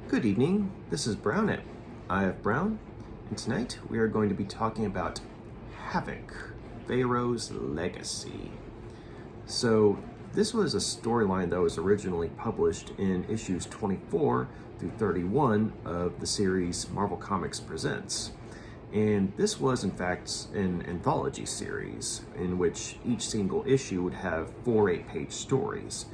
Good evening, this is Brown at IF Brown, and tonight we are going to be talking about Havok, Pharaoh's Legacy. So, this was a storyline that was originally published in issues 24 through 31 of the series Marvel Comics Presents. And this was, in fact, an anthology series in which each single issue would have 4 8-page stories.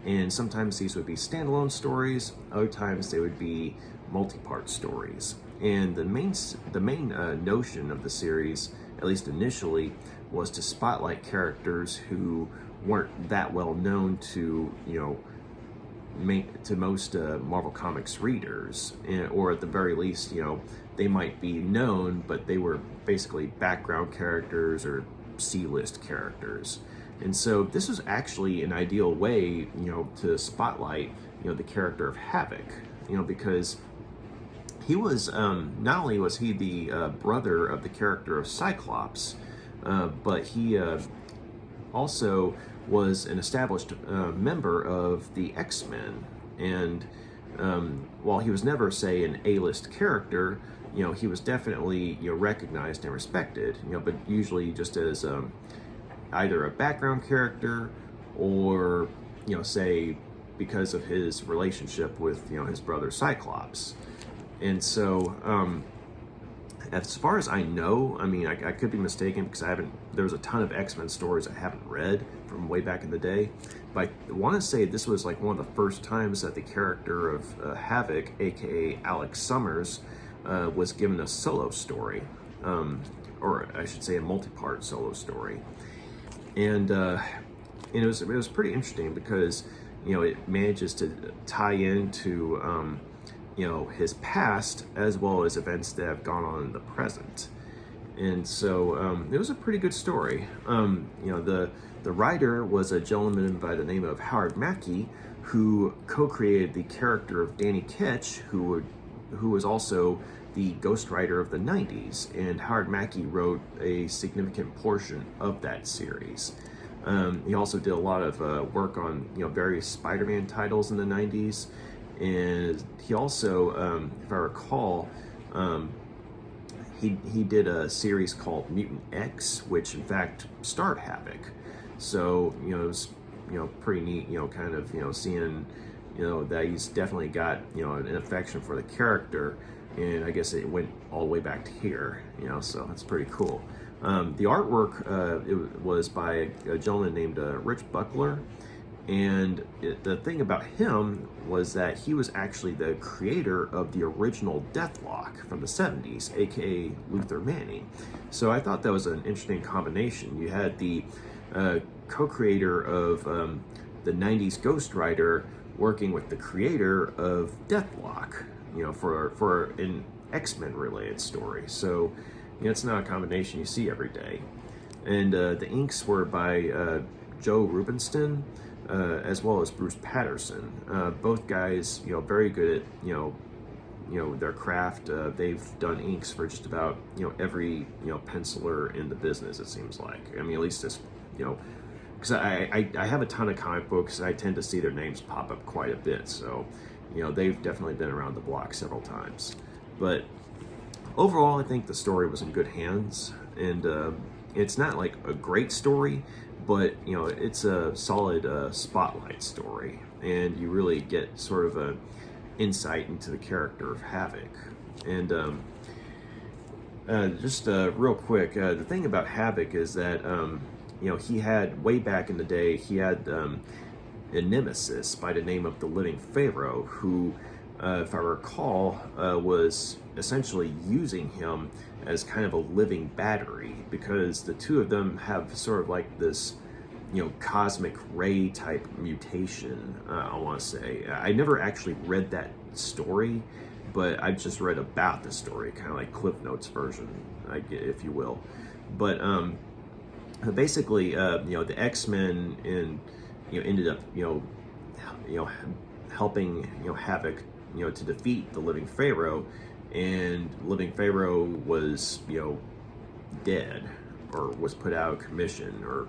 And sometimes these would be standalone stories, other times they would be multi-part stories. And the main notion of the series, at least initially, was to spotlight characters who weren't that well known to most Marvel Comics readers, or at the very least, they might be known, but they were basically background characters or C-list characters. And so this was actually an ideal way, to spotlight, the character of Havok, because he was, not only was he the brother of the character of Cyclops, but he also was an established member of the X-Men. And while he was never, say, an A-list character, he was definitely, recognized and respected, but usually just as either a background character or, say, because of his relationship with, his brother Cyclops. And so, as far as I know, I could be mistaken because there was a ton of X-Men stories I haven't read from way back in the day, but I want to say this was like one of the first times that the character of Havok, aka Alex Summers, was given a solo story, or I should say a multi-part solo story. And it was pretty interesting because it manages to tie into his past as well as events that have gone on in the present. And so it was a pretty good story. The writer was a gentleman by the name of Howard Mackey, who co-created the character of Danny Ketch, who was also the ghostwriter of the 90s, and Howard Mackey wrote a significant portion of that series. He also did a lot of work on various Spider-Man titles in the 90s, and he also, if I recall, he did a series called Mutant X, which in fact starred Havok. So it was pretty neat, kind of seeing that he's definitely got an affection for the character. And I guess it went all the way back to here, so that's pretty cool. The artwork it was by a gentleman named Rich Buckler, and the thing about him was that he was actually the creator of the original Deathlock from the 70s, aka Luther Manning. So I thought that was an interesting combination. You had the co-creator of the 90s Ghost Rider working with the creator of Deathlock, for an X-Men related story. So, it's not a combination you see every day. And the inks were by Joe Rubinstein, as well as Bruce Patterson. Both guys, very good at, their craft. They've done inks for just about, every, penciler in the business, it seems like. At least this, because I have a ton of comic books, and I tend to see their names pop up quite a bit. So, they've definitely been around the block several times. But overall, I think the story was in good hands, and it's not like a great story, but it's a solid spotlight story, and you really get sort of a insight into the character of Havok. And just real quick, the thing about Havok is that he had, way back in the day, he had a nemesis by the name of the Living Pharaoh, who, if I recall, was essentially using him as kind of a living battery, because the two of them have sort of like this, cosmic ray type mutation, I want to say. I never actually read that story, but I've just read about the story, kind of like Cliff Notes version, if you will. But basically, the X-Men ended up, helping, Havok, to defeat the Living Pharaoh, and Living Pharaoh was, dead, or was put out of commission, or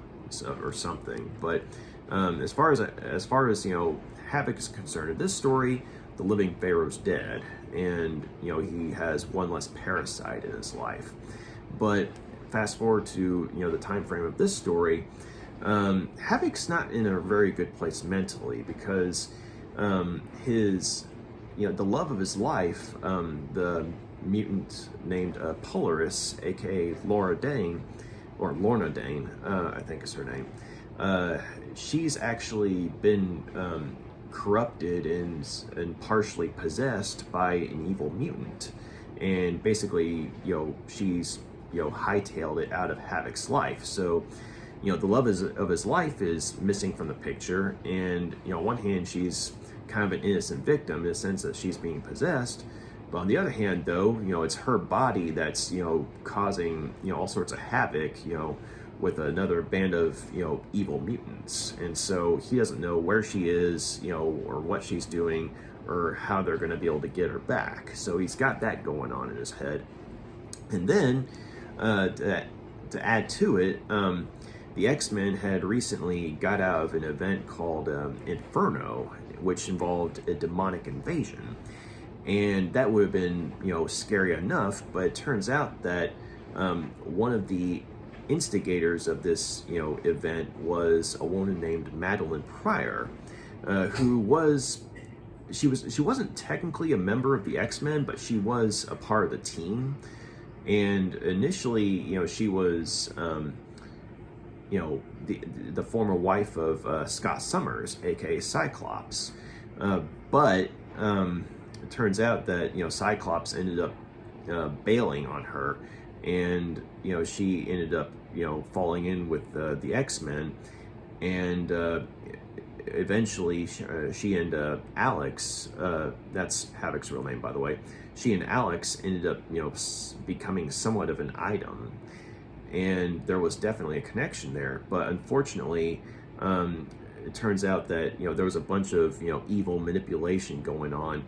something. But as far as Havok is concerned, in this story, the living Pharaoh's dead, and he has one less parasite in his life. But fast forward to the time frame of this story, Havok's not in a very good place mentally, because his the love of his life, the mutant named Polaris, aka Laura Dane, or Lorna Dane, I think is her name. She's actually been corrupted and partially possessed by an evil mutant, and basically she's hightailed it out of Havok's life. So the love of his life is missing from the picture, and on one hand she's kind of an innocent victim in the sense that she's being possessed, but on the other hand, though, it's her body that's causing all sorts of havoc with another band of evil mutants. And so he doesn't know where she is, or what she's doing, or how they're going to be able to get her back. So he's got that going on in his head. And then to add to it, the X-Men had recently got out of an event called Inferno, which involved a demonic invasion. And that would have been, scary enough, but it turns out that one of the instigators of this, event was a woman named Madeline Pryor, who she wasn't technically a member of the X-Men, but she was a part of the team. And initially, she was, the former wife of Scott Summers, aka Cyclops. But it turns out that Cyclops ended up bailing on her, and she ended up falling in with the X-Men, and eventually she and Alex, that's Havok's real name, by the way, she and Alex ended up becoming somewhat of an item, and there was definitely a connection there. But unfortunately, it turns out that there was a bunch of evil manipulation going on.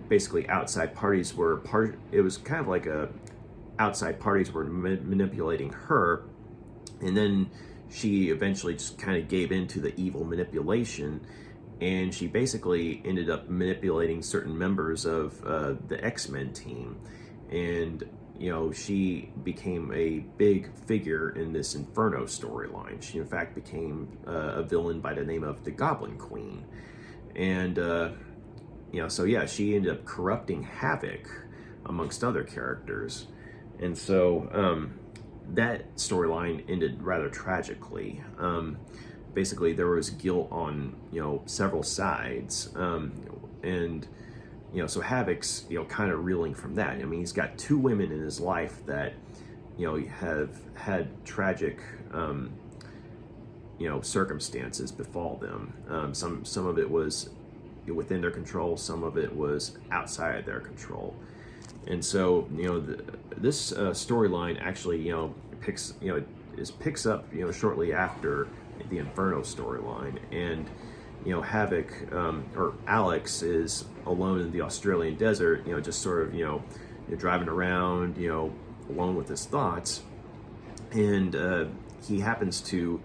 Basically, outside parties were it was kind of like outside parties were manipulating her, and then she eventually just kind of gave in to the evil manipulation, and she basically ended up manipulating certain members of the X-Men team, and she became a big figure in this Inferno storyline. She in fact became a villain by the name of the Goblin Queen, and so yeah, she ended up corrupting Havok amongst other characters. And so that storyline ended rather tragically. Basically, there was guilt on several sides, and so Havok's kind of reeling from that. I mean, he's got two women in his life that have had tragic circumstances befall them. Some of it was within their control, some of it was outside of their control. And so this storyline actually picks up shortly after the Inferno storyline, and Havok or Alex is alone in the Australian desert, just sort of driving around alone with his thoughts, and he happens to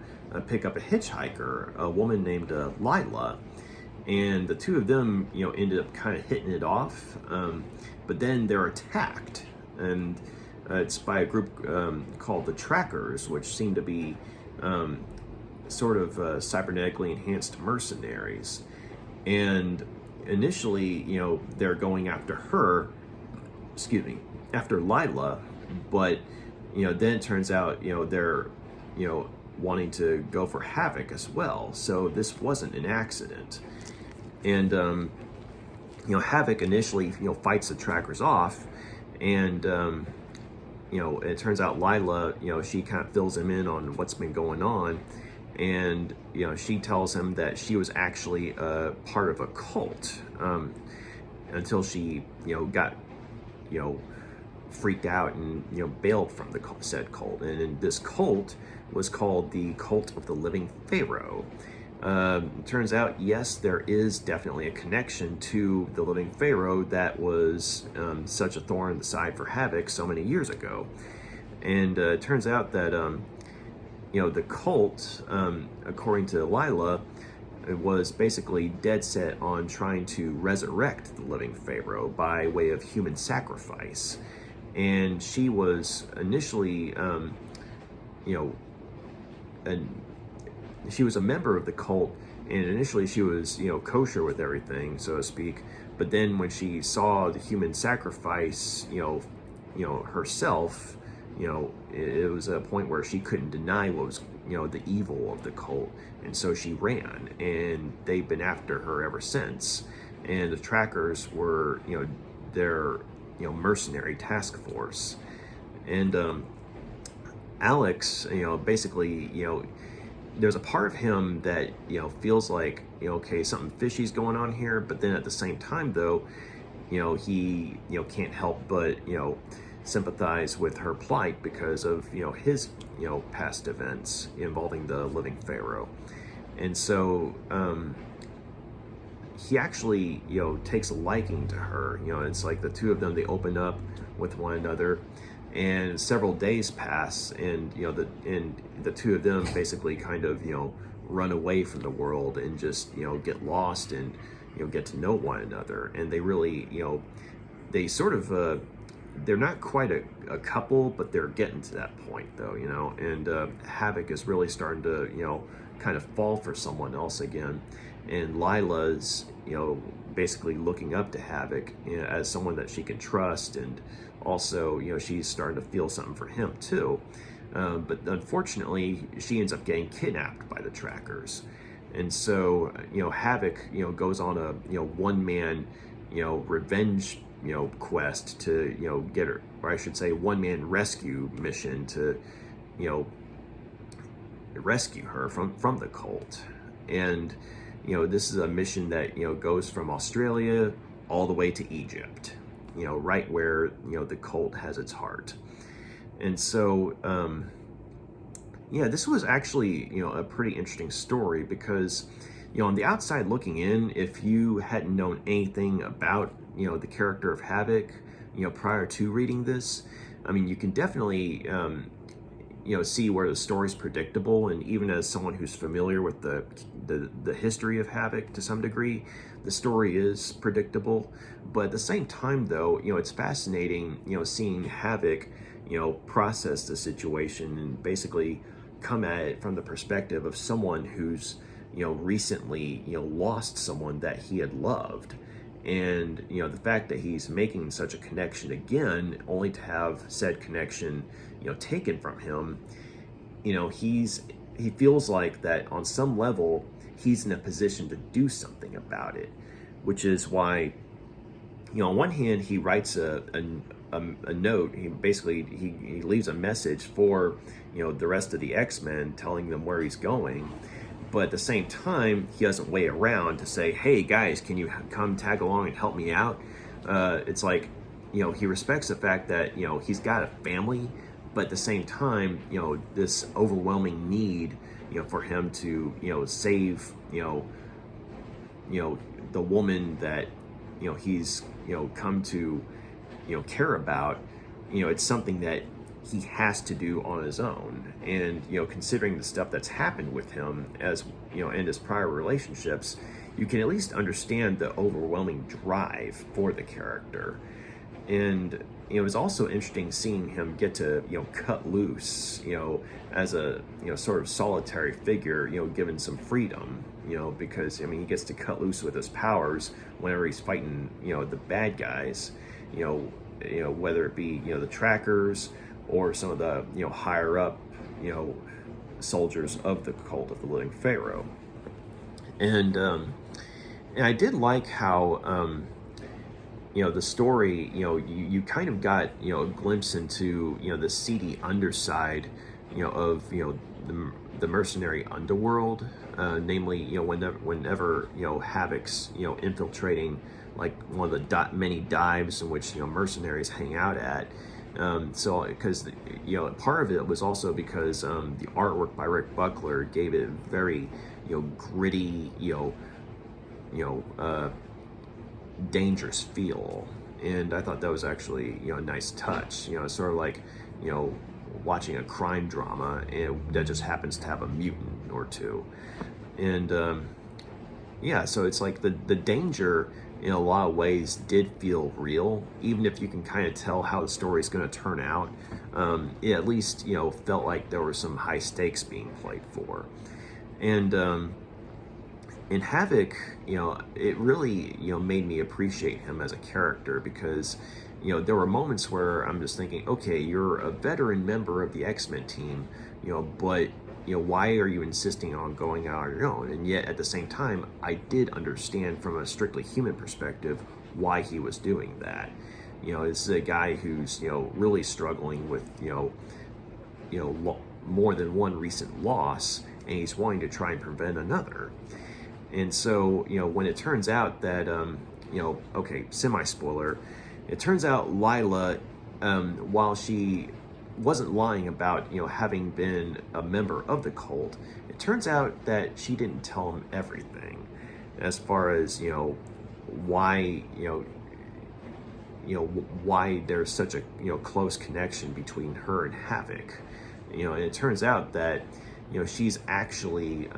pick up a hitchhiker, a woman named Leila, and the two of them ended up kind of hitting it off, but then they're attacked, and it's by a group called the Trackers, which seem to be sort of cybernetically enhanced mercenaries. And initially they're going after her, after Leila, but then it turns out they're wanting to go for Havok as well. So this wasn't an accident. And Havok initially fights the Trackers off, and it turns out Leila she kind of fills him in on what's been going on, and she tells him that she was actually part of a cult until she got freaked out and bailed from the said cult. And this cult was called the Cult of the Living Pharaoh. Turns out, yes, there is definitely a connection to the living Pharaoh that was such a thorn in the side for Havok so many years ago. And it turns out that the cult, according to Leila, was basically dead set on trying to resurrect the living Pharaoh by way of human sacrifice. And she was initially, you know, and she was a member of the cult, and initially she was, kosher with everything, so to speak. But then when she saw the human sacrifice, herself, it was a point where she couldn't deny what was, the evil of the cult, and so she ran, and they've been after her ever since. And the trackers were, their, mercenary task force, and Alex, basically, there's a part of him that, feels like, okay, something fishy's going on here, but then at the same time, though, he, can't help but, sympathize with her plight because of, his, past events involving the living Pharaoh. And so, he actually, takes a liking to her. It's like the two of them, they open up with one another, and several days pass, and the two of them basically kind of run away from the world and just get lost and get to know one another. And they really they sort of they're not quite a couple, but they're getting to that point, though, and Havok is really starting to kind of fall for someone else again. And Lila's basically looking up to Havok as someone that she can trust, and also she's starting to feel something for him too. But unfortunately, she ends up getting kidnapped by the trackers. And so Havok goes on a one-man revenge quest to get her, or I should say one-man rescue mission to rescue her from the cult. And this is a mission that goes from Australia all the way to Egypt, right where the cult has its heart. And so this was actually a pretty interesting story, because on the outside looking in, if you hadn't known anything about the character of Havok prior to reading this, I mean, you can definitely see where the story's predictable. And even as someone who's familiar with the history of Havok to some degree, the story is predictable. But at the same time, though, it's fascinating seeing Havok process the situation and basically come at it from the perspective of someone who's recently lost someone that he had loved. And the fact that he's making such a connection again, only to have said connection taken from him, he feels like that on some level he's in a position to do something about it, which is why on one hand he writes a note. He basically he leaves a message for the rest of the X-Men, telling them where he's going. But at the same time, he doesn't wait around to say, hey guys, can you come tag along and help me out? It's like, he respects the fact that, he's got a family, but at the same time, this overwhelming need, for him to, save, the woman that, he's, come to, care about, it's something that he has to do on his own. And considering the stuff that's happened with him, as in his prior relationships, you can at least understand the overwhelming drive for the character. And it was also interesting seeing him get to cut loose as a sort of solitary figure, given some freedom, because I mean, he gets to cut loose with his powers whenever he's fighting the bad guys, whether it be the trackers or some of the higher up soldiers of the cult of the living Pharaoh. And I did like how the story, you kind of got a glimpse into the seedy underside of the mercenary underworld, namely whenever Havok's infiltrating like one of the many dives in which mercenaries hang out at. So because part of it was also because the artwork by Rick Buckler gave it a very gritty dangerous feel, and I thought that was actually a nice touch. It's sort of like watching a crime drama and that just happens to have a mutant or two. And Yeah, so it's like the danger in a lot of ways did feel real, even if you can kind of tell how the story's going to turn out. It at least felt like there were some high stakes being played for, and in Havok, it really made me appreciate him as a character because there were moments where I'm just thinking, okay, you're a veteran member of the X-Men team, but why are you insisting on going out on your own? And yet at the same time, I did understand from a strictly human perspective why he was doing that. This is a guy who's really struggling with more than one recent loss, and he's wanting to try and prevent another. And so when it turns out that okay, semi-spoiler, it turns out Leila, while she wasn't lying about having been a member of the cult, it turns out that she didn't tell him everything as far as why why there's such a close connection between her and Havok. And it turns out that she's actually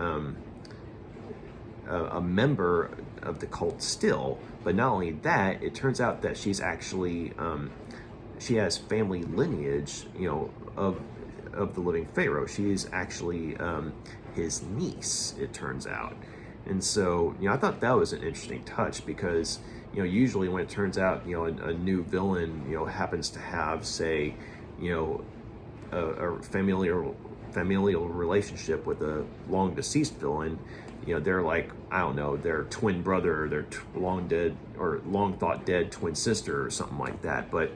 a member of the cult still, but not only that, it turns out that she's actually she has family lineage of the living Pharaoh. She is actually his niece, it turns out. And so I thought that was an interesting touch because usually when it turns out a new villain happens to have, say, a familial relationship with a long deceased villain, they're like, I don't know, their twin brother, their long dead or long thought dead twin sister or something like that. But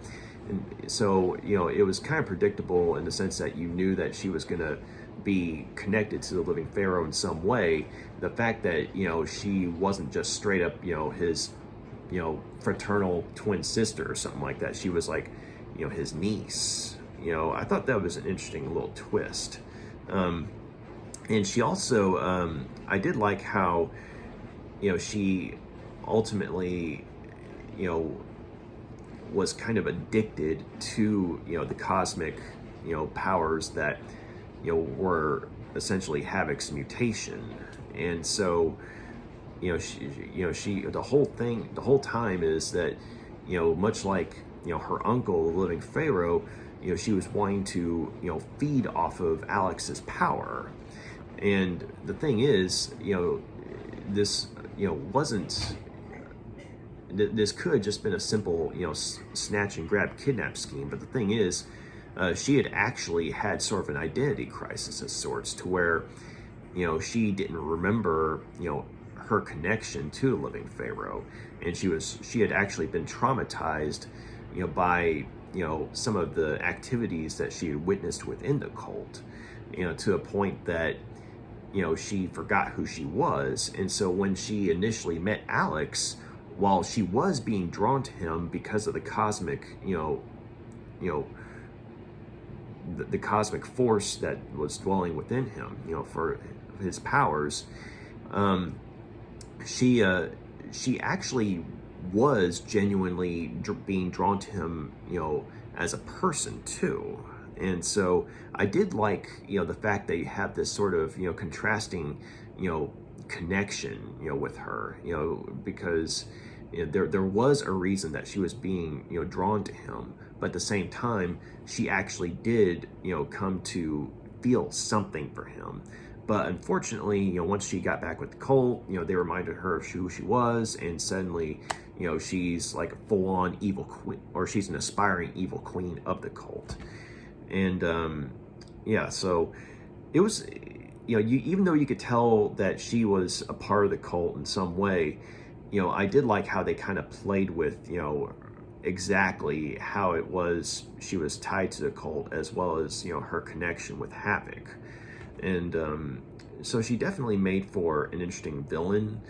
so it was kind of predictable in the sense that you knew that she was going to be connected to the living Pharaoh in some way. The fact that she wasn't just straight up his fraternal twin sister or something like that, she was like his niece. I thought that was an interesting little twist. And she also, I did like how, she ultimately, was kind of addicted to, the cosmic, powers that, were essentially Havok's mutation. And so, she, the whole time is that, much like, her uncle, the living Pharaoh, she was wanting to, feed off of Alex's power. And the thing is, this, wasn't, this could have just been a simple, snatch and grab kidnap scheme. But the thing is, she had actually had sort of an identity crisis of sorts to where, she didn't remember, her connection to the living Pharaoh. And she had actually been traumatized, by, some of the activities that she had witnessed within the cult, to a point that, she forgot who she was. And so when she initially met Alex, while she was being drawn to him because of the cosmic, the cosmic force that was dwelling within him, for his powers, she actually was genuinely being drawn to him, as a person too. And so I did like, the fact that you have this sort of, contrasting, connection, with her, because there was a reason that she was being, drawn to him, but at the same time, she actually did, come to feel something for him. But unfortunately, once she got back with the cult, they reminded her of who she was, and suddenly, she's like a full-on evil queen, or she's an aspiring evil queen of the cult. And yeah, so it was, even though you could tell that she was a part of the cult in some way, I did like how they kind of played with, exactly how it was she was tied to the cult, as well as, her connection with Havok. And so she definitely made for an interesting villain,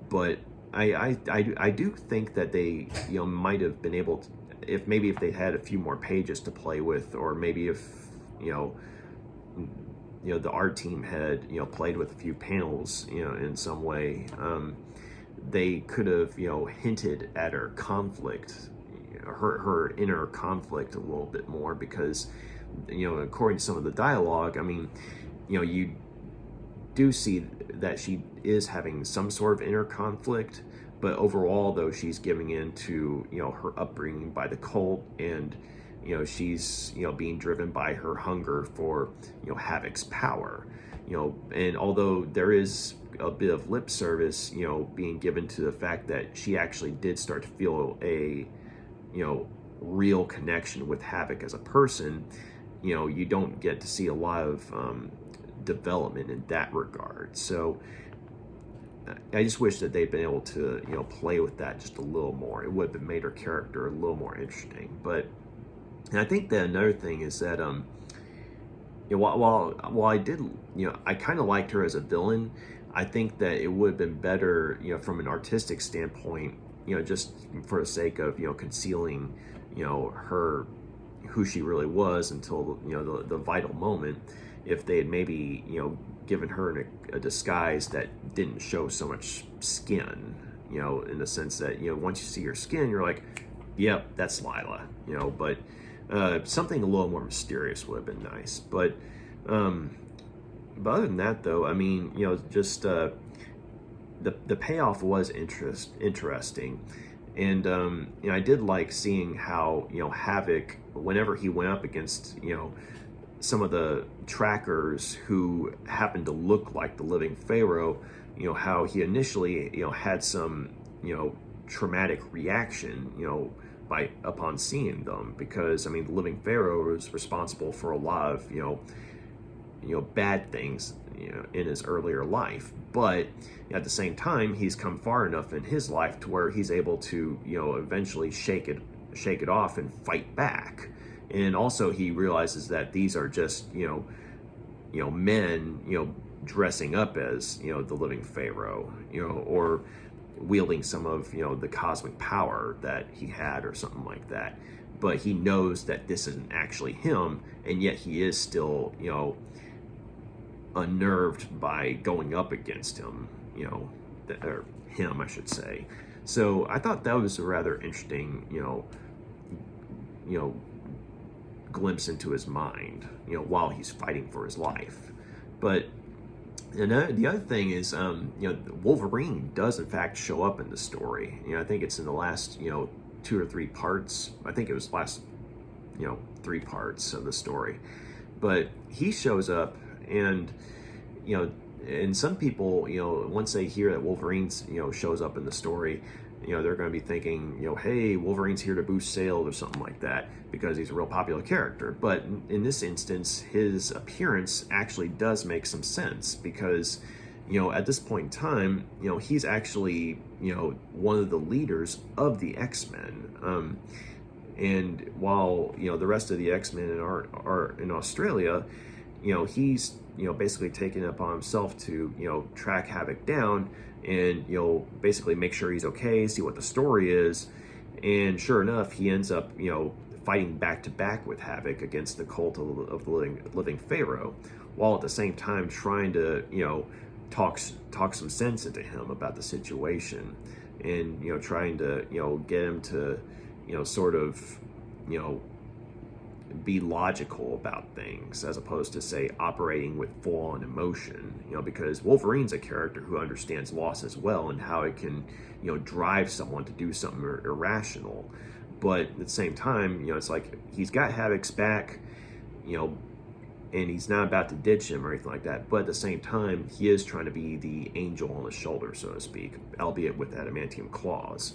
but I do think that they might have been able to, if they had a few more pages to play with, or maybe if the art team had played with a few panels in some way, they could have hinted at her conflict, her inner conflict a little bit more, because according to some of the dialogue, I mean, do see that she is having some sort of inner conflict, but overall, though, she's giving in to, her upbringing by the cult, and, she's, being driven by her hunger for, Havok's power, and although there is a bit of lip service, being given to the fact that she actually did start to feel a, real connection with Havok as a person, you don't get to see a lot of development in that regard. So I just wish that they'd been able to, play with that just a little more. It would have made her character a little more interesting. But and I think that another thing is that, while I did, I kind of liked her as a villain, I think that it would have been better, from an artistic standpoint, just for the sake of, concealing, her, who she really was until, the vital moment, if they had maybe, given her a disguise that didn't show so much skin, in the sense that, once you see her skin, you're like, yep, that's Leila, but something a little more mysterious would have been nice. But other than that, though, I mean, just the payoff was interesting. And, I did like seeing how, Havok, whenever he went up against, some of the trackers who happened to look like the living Pharaoh, how he initially, had some, traumatic reaction, upon seeing them, because, I mean, the living Pharaoh was responsible for a lot of, bad things, in his earlier life. But at the same time, he's come far enough in his life to where he's able to, eventually shake it off and fight back. And also he realizes that these are just, men, dressing up as, the living Pharaoh, or wielding some of, the cosmic power that he had or something like that. But he knows that this isn't actually him, and yet he is still, unnerved by going up against him, or him, I should say. So I thought that was a rather interesting, glimpse into his mind, while he's fighting for his life. But the other thing is, Wolverine does in fact show up in the story. I think it's in the last, 2 or 3 parts. I think it was last, 3 parts of the story. But he shows up, and, and some people, once they hear that Wolverine's, shows up in the story, they're going to be thinking, hey, Wolverine's here to boost sales or something like that, because he's a real popular character. But in this instance, his appearance actually does make some sense, because, at this point in time, he's actually, one of the leaders of the X-Men. And while, the rest of the X-Men are in Australia, he's, basically taken it upon himself to, track Havok down and, basically make sure he's okay, see what the story is. And sure enough, he ends up, fighting back to back with Havok against the cult of the living Pharaoh, while at the same time trying to, talk some sense into him about the situation, and, trying to, get him to, sort of, be logical about things, as opposed to, say, operating with full-on emotion, because Wolverine's a character who understands loss as well, and how it can, drive someone to do something irrational. But at the same time, it's like he's got Havok's back, and he's not about to ditch him or anything like that. But at the same time, he is trying to be the angel on the shoulder, so to speak, albeit with adamantium claws.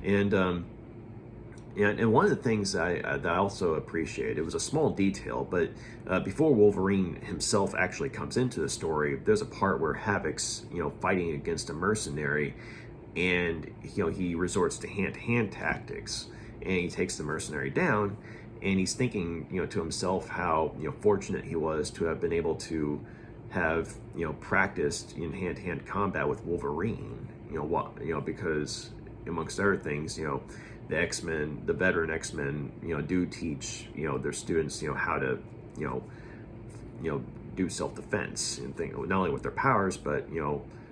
And one of the things that I also appreciate, it was a small detail, but before Wolverine himself actually comes into the story, there's a part where Havok's, fighting against a mercenary, and, he resorts to hand-to-hand tactics, and he takes the mercenary down, and he's thinking, to himself how, fortunate he was to have been able to have, practiced in hand-to-hand combat with Wolverine, because amongst other things, the X-Men, the veteran X-Men, do teach, their students, how to, do self-defense and things, not only with their powers, but,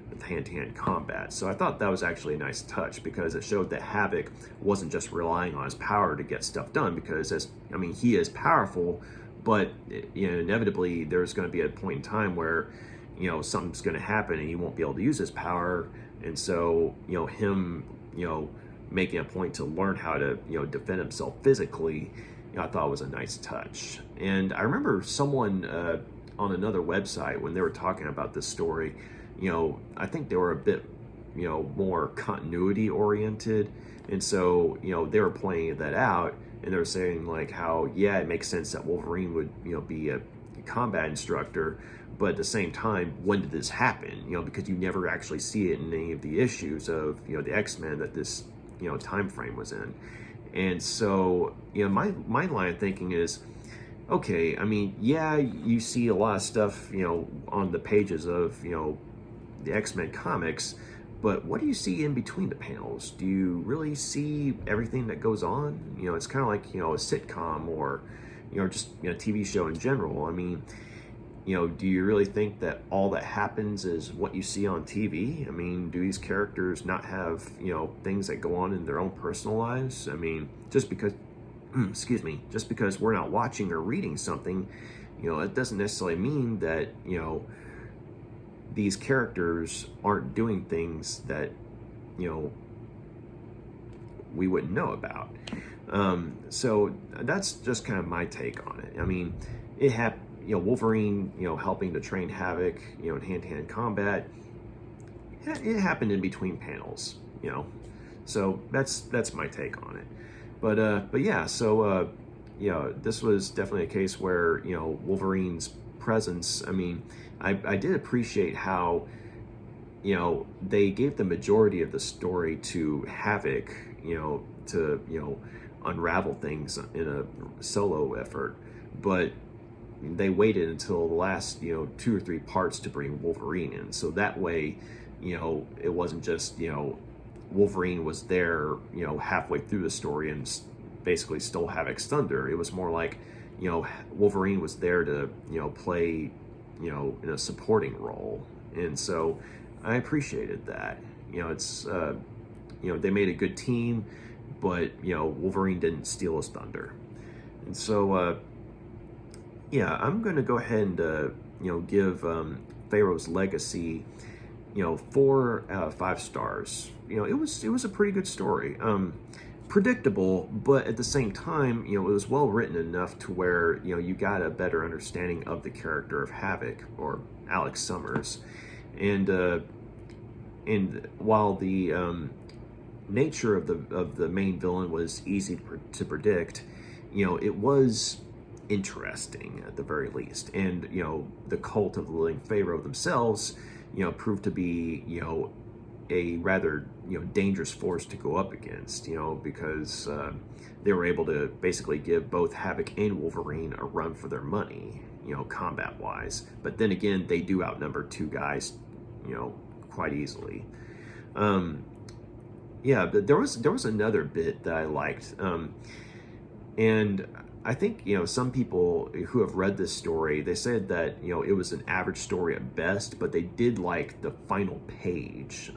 with hand-to-hand combat. So I thought that was actually a nice touch, because it showed that Havok wasn't just relying on his power to get stuff done, because he is powerful, but, inevitably there's going to be a point in time where, something's going to happen and he won't be able to use his power. And so, him, making a point to learn how to, defend himself physically, I thought was a nice touch. And I remember someone on another website, when they were talking about this story, I think they were a bit, more continuity oriented. And so, they were pointing that out, and they were saying like how, yeah, it makes sense that Wolverine would, be a combat instructor, but at the same time, when did this happen? Because you never actually see it in any of the issues of, the X-Men that this, time frame was in. And so, my line of thinking is, okay, I mean, yeah, you see a lot of stuff, on the pages of, the X-Men comics, but what do you see in between the panels? Do you really see everything that goes on? It's kind of like, a sitcom or, just, a TV show in general. I mean, do you really think that all that happens is what you see on TV? I mean, do these characters not have, things that go on in their own personal lives? I mean, just because, just because we're not watching or reading something, it doesn't necessarily mean that, these characters aren't doing things that, we wouldn't know about. So that's just kind of my take on it. I mean, it happened. Wolverine, helping to train Havok, in hand-to-hand combat. It happened in between panels, So that's my take on it. But yeah, so this was definitely a case where Wolverine's presence. I mean, I did appreciate how they gave the majority of the story to Havok, to unravel things in a solo effort, but they waited until the last 2 or 3 parts to bring Wolverine in, so that way it wasn't just Wolverine was there halfway through the story and basically stole Havok's thunder. It was more like Wolverine was there to play in a supporting role, and so I appreciated that. It's they made a good team, but Wolverine didn't steal his thunder. And so yeah, I'm going to go ahead and give Pharaoh's Legacy 4 out of 5 stars. It was a pretty good story. Predictable, but at the same time, it was well written enough to where you got a better understanding of the character of Havok, or Alex Summers. And while the nature of the main villain was easy to predict, it was interesting at the very least. And the cult of the living Pharaoh themselves proved to be a rather dangerous force to go up against, because they were able to basically give both Havok and Wolverine a run for their money, combat wise. But then again, they do outnumber 2 guys quite easily. Yeah, but there was another bit that I liked, and I think some people who have read this story, they said that it was an average story at best, but they did like the final page,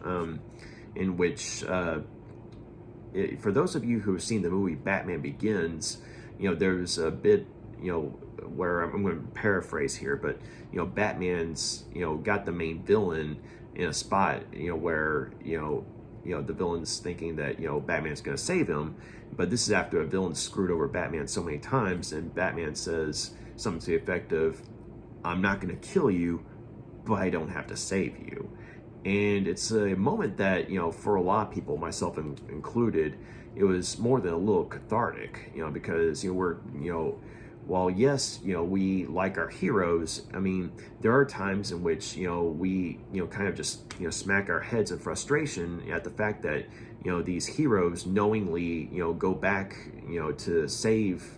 in which for those of you who have seen the movie Batman Begins, there's a bit where I'm going to paraphrase here, but Batman's got the main villain in a spot where the villain's thinking that Batman's going to save him, but this is after a villain screwed over Batman so many times, and Batman says something to the effect of, "I'm not going to kill you, but I don't have to save you." And it's a moment that for a lot of people, myself included, it was more than a little cathartic, because we're while yes, we like our heroes, I mean, there are times in which, we, kind of just, smack our heads in frustration at the fact that, these heroes knowingly, go back, to save,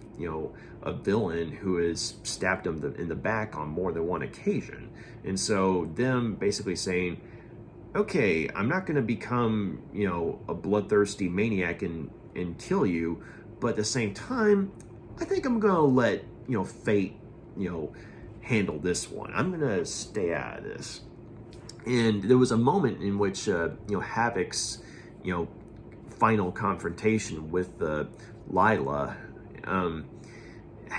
a villain who has stabbed them in the back on more than one occasion. And so them basically saying, okay, I'm not going to become, a bloodthirsty maniac and kill you, but at the same time, I think I'm going to let, fate, handle this one. I'm going to stay out of this. And there was a moment in which, Havok's, final confrontation with Leila,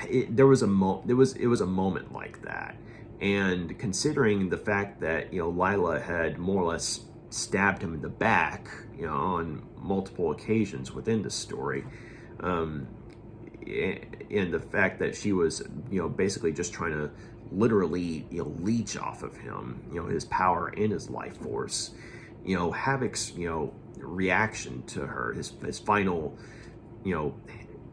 it was a moment like that. And considering the fact that, Leila had more or less stabbed him in the back, on multiple occasions within the story, and the fact that she was, basically just trying to literally, leech off of him, his power and his life force, Havok's, reaction to her, his final,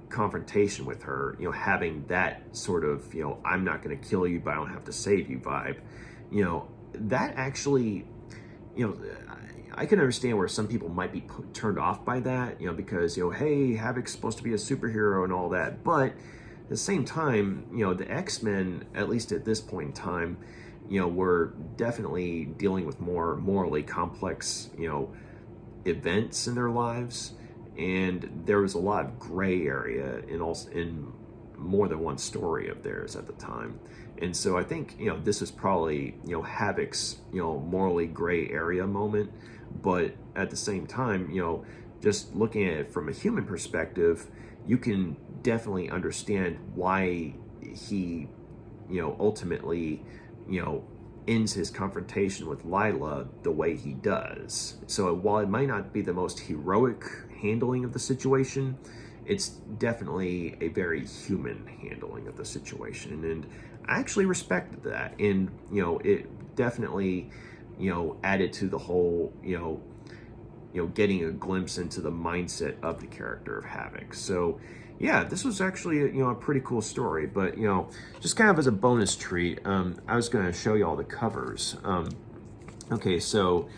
confrontation with her, having that sort of, I'm not going to kill you, but I don't have to save you vibe, that actually, I can understand where some people might be turned off by that, because, hey, Havok's supposed to be a superhero and all that. But at the same time, the X-Men, at least at this point in time, were definitely dealing with more morally complex, events in their lives. And there was a lot of gray area in more than one story of theirs at the time. And so I think, this is probably, Havok's, morally gray area moment. But at the same time, just looking at it from a human perspective, you can definitely understand why he, ultimately, ends his confrontation with Leila the way he does. So while it might not be the most heroic handling of the situation, it's definitely a very human handling of the situation. And I actually respected that. And, it definitely, added to the whole, getting a glimpse into the mindset of the character of Havok. So, yeah, this was actually, a pretty cool story. But, just kind of as a bonus treat, I was going to show you all the covers. Okay, so,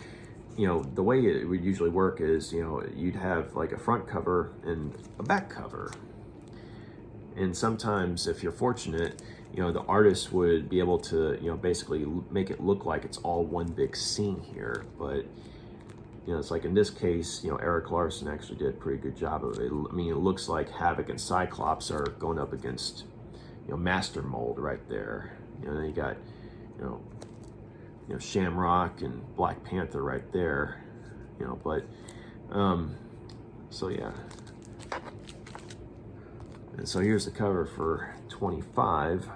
the way it would usually work is, you'd have like a front cover and a back cover. And sometimes, if you're fortunate, the artist would be able to, basically make it look like it's all one big scene here. But, it's like in this case, Eric Larson actually did a pretty good job of it. I mean, it looks like Havok and Cyclops are going up against, Master Mold right there. Then you got, Shamrock and Black Panther right there. But, so yeah. And so here's the cover for 25.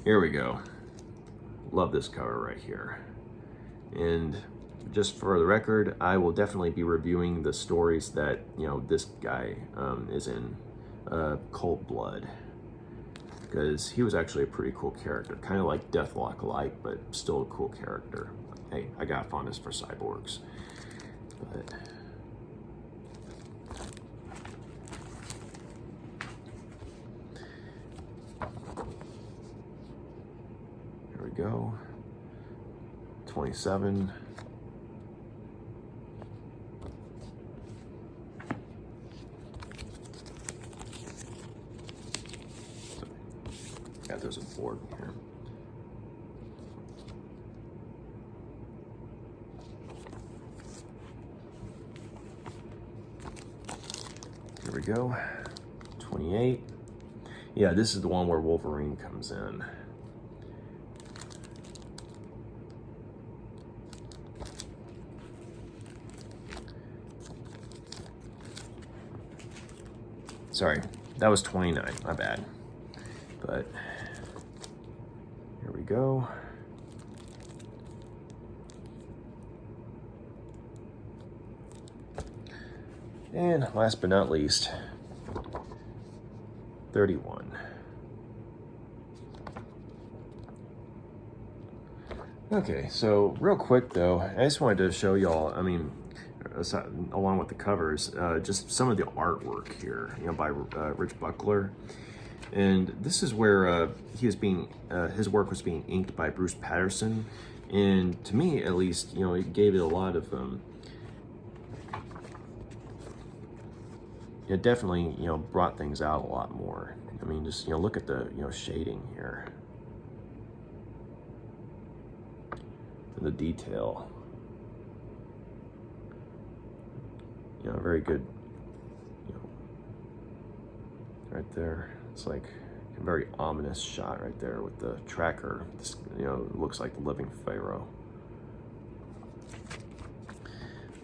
Here we go. Love this cover right here. And just for the record, I will definitely be reviewing the stories that, this guy is in, Cold Blood. Because he was actually a pretty cool character. Kind of like Deathlock light, but still a cool character. Hey, I got fondness for cyborgs. But here we go. 27. Yeah, there's a board here. Here we go. 28. Yeah, this is the one where Wolverine comes in. Sorry, that was 29, my bad. But here we go. And last but not least, 31. Okay, so real quick though, I just wanted to show y'all, I mean, along with the covers, just some of the artwork here, by Rich Buckler. And this is where he is being, his work was being inked by Bruce Patterson. And to me, at least, it gave it a lot of, it definitely, brought things out a lot more. I mean, just, look at the, shading here. The detail. Very good, right there. It's like a very ominous shot right there with the tracker. This, looks like the living Pharaoh.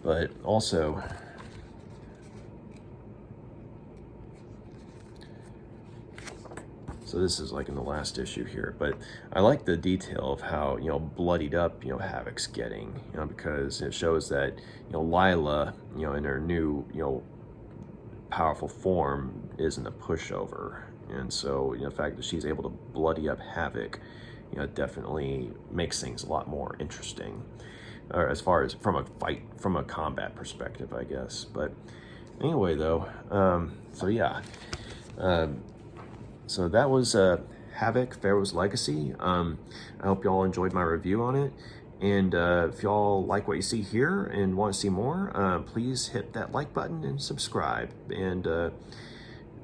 But also, So this is like in the last issue here, but I like the detail of how, bloodied up, Havok's getting, because it shows that, Leila, in her new, powerful form isn't a pushover. And so, the fact that she's able to bloody up Havok, definitely makes things a lot more interesting, or as far as from a combat perspective, I guess. But anyway, though, so yeah. So that was Havok, Pharaoh's Legacy. I hope y'all enjoyed my review on it. And if y'all like what you see here and want to see more, please hit that like button and subscribe. And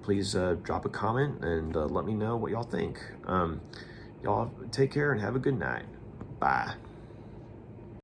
please drop a comment and let me know what y'all think. Y'all take care and have a good night. Bye.